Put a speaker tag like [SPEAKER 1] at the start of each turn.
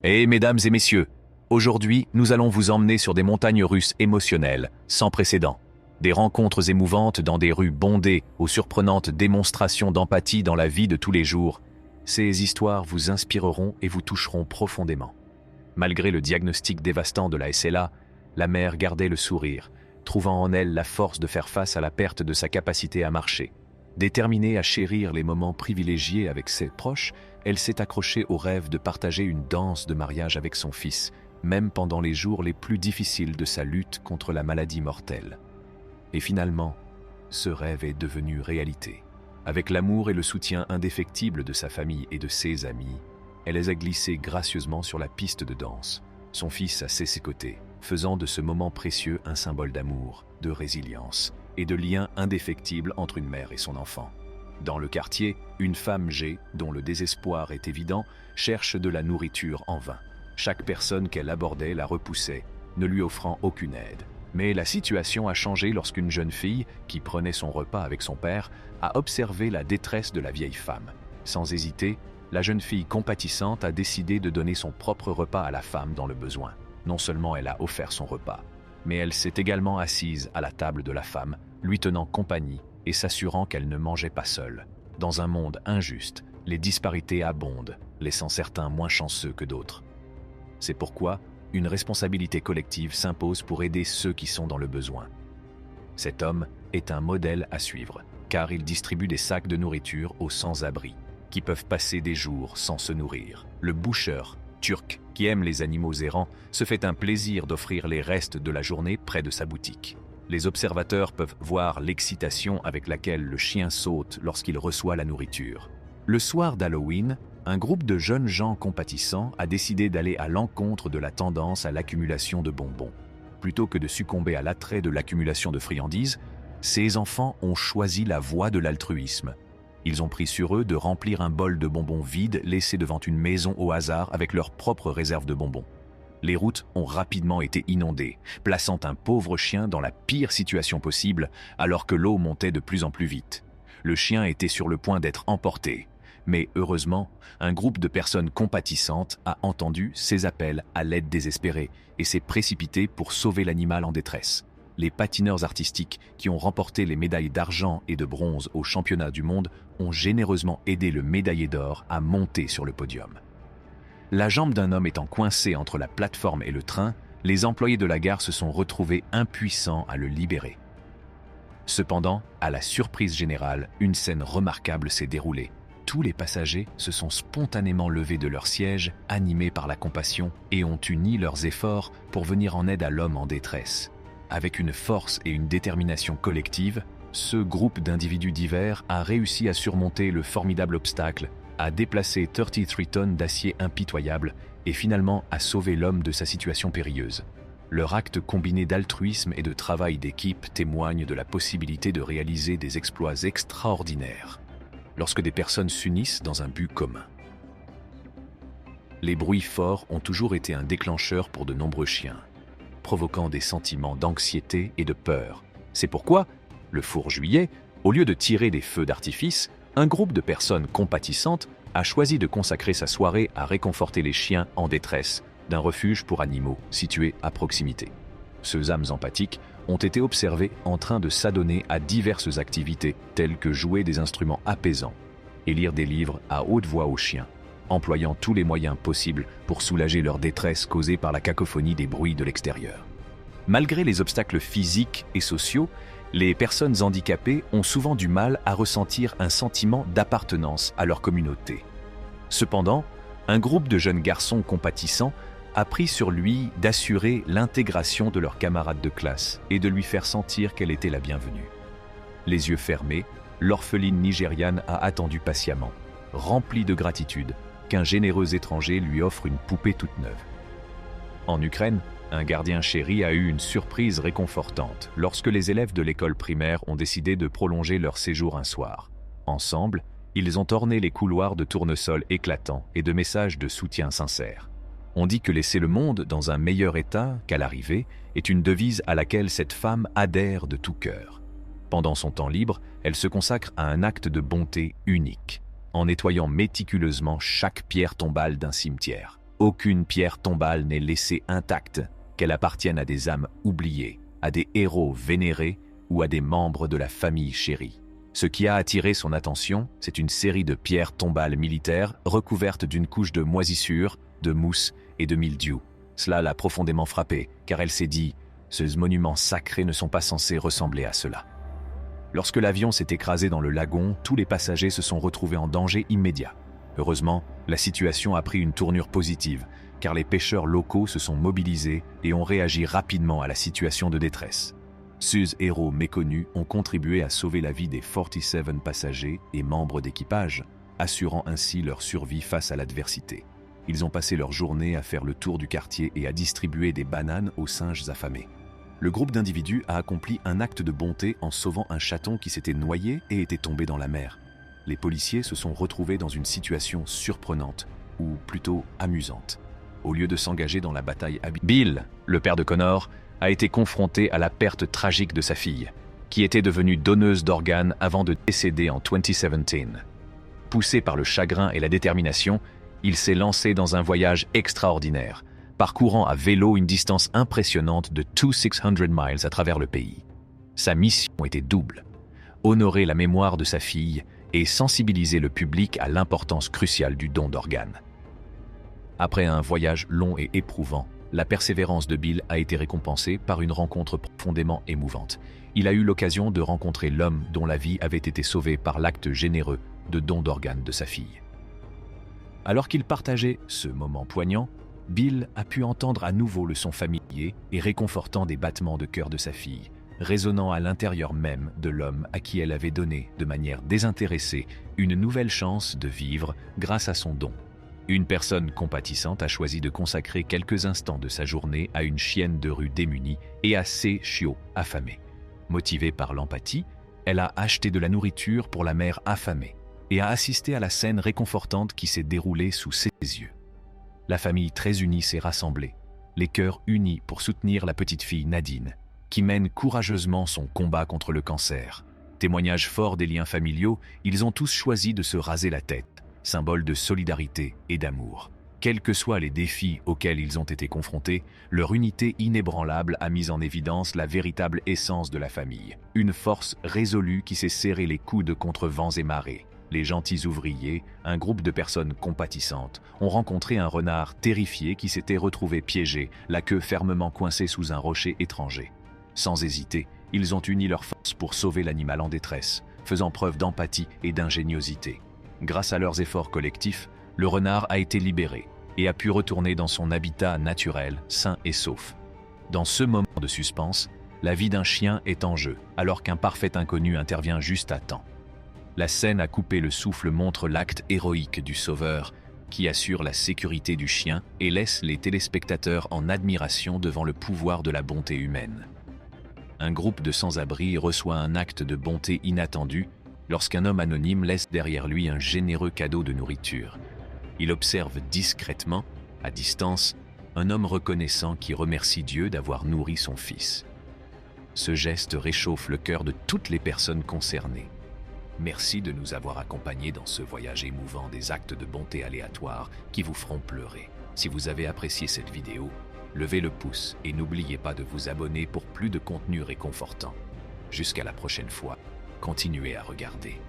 [SPEAKER 1] Mesdames et messieurs, aujourd'hui, nous allons vous emmener sur des montagnes russes émotionnelles, sans précédent. Des rencontres émouvantes dans des rues bondées aux surprenantes démonstrations d'empathie dans la vie de tous les jours. Ces histoires vous inspireront et vous toucheront profondément. Malgré le diagnostic dévastant de la SLA, la mère gardait le sourire, trouvant en elle la force de faire face à la perte de sa capacité à marcher. Déterminée à chérir les moments privilégiés avec ses proches, elle s'est accrochée au rêve de partager une danse de mariage avec son fils, même pendant les jours les plus difficiles de sa lutte contre la maladie mortelle. Et finalement, ce rêve est devenu réalité. Avec l'amour et le soutien indéfectible de sa famille et de ses amis, elle les a glissés gracieusement sur la piste de danse. Son fils a ses côtés, faisant de ce moment précieux un symbole d'amour, de résilience et de lien indéfectible entre une mère et son enfant. Dans le quartier, une femme G, dont le désespoir est évident, cherche de la nourriture en vain. Chaque personne qu'elle abordait la repoussait, ne lui offrant aucune aide. Mais la situation a changé lorsqu'une jeune fille, qui prenait son repas avec son père, a observé la détresse de la vieille femme. Sans hésiter, la jeune fille compatissante a décidé de donner son propre repas à la femme dans le besoin. Non seulement elle a offert son repas, mais elle s'est également assise à la table de la femme, lui tenant compagnie et s'assurant qu'elle ne mangeait pas seule. Dans un monde injuste, les disparités abondent, laissant certains moins chanceux que d'autres. C'est pourquoi une responsabilité collective s'impose pour aider ceux qui sont dans le besoin. Cet homme est un modèle à suivre, car il distribue des sacs de nourriture aux sans-abri, qui peuvent passer des jours sans se nourrir. Le boucher, turc, qui aime les animaux errants, se fait un plaisir d'offrir les restes de la journée près de sa boutique. Les observateurs peuvent voir l'excitation avec laquelle le chien saute lorsqu'il reçoit la nourriture. Le soir d'Halloween, un groupe de jeunes gens compatissants a décidé d'aller à l'encontre de la tendance à l'accumulation de bonbons. Plutôt que de succomber à l'attrait de l'accumulation de friandises, ces enfants ont choisi la voie de l'altruisme. Ils ont pris sur eux de remplir un bol de bonbons vide laissé devant une maison au hasard avec leur propre réserve de bonbons. Les routes ont rapidement été inondées, plaçant un pauvre chien dans la pire situation possible alors que l'eau montait de plus en plus vite. Le chien était sur le point d'être emporté, mais heureusement, un groupe de personnes compatissantes a entendu ces appels à l'aide désespérée et s'est précipité pour sauver l'animal en détresse. Les patineurs artistiques qui ont remporté les médailles d'argent et de bronze aux championnats du monde ont généreusement aidé le médaillé d'or à monter sur le podium. La jambe d'un homme étant coincée entre la plateforme et le train, les employés de la gare se sont retrouvés impuissants à le libérer. Cependant, à la surprise générale, une scène remarquable s'est déroulée. Tous les passagers se sont spontanément levés de leur siège, animés par la compassion, et ont uni leurs efforts pour venir en aide à l'homme en détresse. Avec une force et une détermination collective, ce groupe d'individus divers a réussi à surmonter le formidable obstacle, à déplacer 33 tonnes d'acier impitoyable et finalement à sauver l'homme de sa situation périlleuse. Leur acte combiné d'altruisme et de travail d'équipe témoigne de la possibilité de réaliser des exploits extraordinaires lorsque des personnes s'unissent dans un but commun. Les bruits forts ont toujours été un déclencheur pour de nombreux chiens, provoquant des sentiments d'anxiété et de peur. C'est pourquoi, le four juillet, au lieu de tirer des feux d'artifice, un groupe de personnes compatissantes a choisi de consacrer sa soirée à réconforter les chiens en détresse d'un refuge pour animaux situé à proximité. Ces âmes empathiques ont été observées en train de s'adonner à diverses activités telles que jouer des instruments apaisants et lire des livres à haute voix aux chiens, employant tous les moyens possibles pour soulager leur détresse causée par la cacophonie des bruits de l'extérieur. Malgré les obstacles physiques et sociaux, les personnes handicapées ont souvent du mal à ressentir un sentiment d'appartenance à leur communauté. Cependant, un groupe de jeunes garçons compatissants a pris sur lui d'assurer l'intégration de leurs camarades de classe et de lui faire sentir qu'elle était la bienvenue. Les yeux fermés, l'orpheline nigériane a attendu patiemment, remplie de gratitude, qu'un généreux étranger lui offre une poupée toute neuve. En Ukraine, un gardien chéri a eu une surprise réconfortante lorsque les élèves de l'école primaire ont décidé de prolonger leur séjour un soir. Ensemble, ils ont orné les couloirs de tournesols éclatants et de messages de soutien sincères. On dit que laisser le monde dans un meilleur état qu'à l'arrivée est une devise à laquelle cette femme adhère de tout cœur. Pendant son temps libre, elle se consacre à un acte de bonté unique, en nettoyant méticuleusement chaque pierre tombale d'un cimetière. Aucune pierre tombale n'est laissée intacte, qu'elle appartienne à des âmes oubliées, à des héros vénérés ou à des membres de la famille chérie. Ce qui a attiré son attention, c'est une série de pierres tombales militaires recouvertes d'une couche de moisissure, de mousse et de mildiou. Cela l'a profondément frappée, car elle s'est dit « Ces monuments sacrés ne sont pas censés ressembler à cela ». Lorsque l'avion s'est écrasé dans le lagon, tous les passagers se sont retrouvés en danger immédiat. Heureusement, la situation a pris une tournure positive, car les pêcheurs locaux se sont mobilisés et ont réagi rapidement à la situation de détresse. Ces héros méconnus ont contribué à sauver la vie des 47 passagers et membres d'équipage, assurant ainsi leur survie face à l'adversité. Ils ont passé leur journée à faire le tour du quartier et à distribuer des bananes aux singes affamés. Le groupe d'individus a accompli un acte de bonté en sauvant un chaton qui s'était noyé et était tombé dans la mer. Les policiers se sont retrouvés dans une situation surprenante, ou plutôt amusante. Au lieu de s'engager dans la bataille Bill, le père de Connor, a été confronté à la perte tragique de sa fille, qui était devenue donneuse d'organes avant de décéder en 2017. Poussé par le chagrin et la détermination, il s'est lancé dans un voyage extraordinaire, parcourant à vélo une distance impressionnante de 2600 miles à travers le pays. Sa mission était double: honorer la mémoire de sa fille et sensibiliser le public à l'importance cruciale du don d'organes. Après un voyage long et éprouvant, la persévérance de Bill a été récompensée par une rencontre profondément émouvante. Il a eu l'occasion de rencontrer l'homme dont la vie avait été sauvée par l'acte généreux de don d'organes de sa fille. Alors qu'il partageait ce moment poignant, Bill a pu entendre à nouveau le son familier et réconfortant des battements de cœur de sa fille, résonnant à l'intérieur même de l'homme à qui elle avait donné, de manière désintéressée, une nouvelle chance de vivre grâce à son don. Une personne compatissante a choisi de consacrer quelques instants de sa journée à une chienne de rue démunie et à ses chiots affamés. Motivée par l'empathie, elle a acheté de la nourriture pour la mère affamée et a assisté à la scène réconfortante qui s'est déroulée sous ses yeux. La famille très unie s'est rassemblée, les cœurs unis pour soutenir la petite fille Nadine, qui mène courageusement son combat contre le cancer. Témoignage fort des liens familiaux, ils ont tous choisi de se raser la tête, symbole de solidarité et d'amour. Quels que soient les défis auxquels ils ont été confrontés, leur unité inébranlable a mis en évidence la véritable essence de la famille. Une force résolue qui s'est serré les coudes contre vents et marées. Les gentils ouvriers, un groupe de personnes compatissantes, ont rencontré un renard terrifié qui s'était retrouvé piégé, la queue fermement coincée sous un rocher étranger. Sans hésiter, ils ont uni leurs forces pour sauver l'animal en détresse, faisant preuve d'empathie et d'ingéniosité. Grâce à leurs efforts collectifs, le renard a été libéré et a pu retourner dans son habitat naturel, sain et sauf. Dans ce moment de suspense, la vie d'un chien est en jeu, alors qu'un parfait inconnu intervient juste à temps. La scène à couper le souffle montre l'acte héroïque du sauveur, qui assure la sécurité du chien et laisse les téléspectateurs en admiration devant le pouvoir de la bonté humaine. Un groupe de sans-abri reçoit un acte de bonté inattendu lorsqu'un homme anonyme laisse derrière lui un généreux cadeau de nourriture. Il observe discrètement, à distance, un homme reconnaissant qui remercie Dieu d'avoir nourri son fils. Ce geste réchauffe le cœur de toutes les personnes concernées. Merci de nous avoir accompagnés dans ce voyage émouvant des actes de bonté aléatoires qui vous feront pleurer. Si vous avez apprécié cette vidéo, levez le pouce et n'oubliez pas de vous abonner pour plus de contenu réconfortant. Jusqu'à la prochaine fois, continuez à regarder.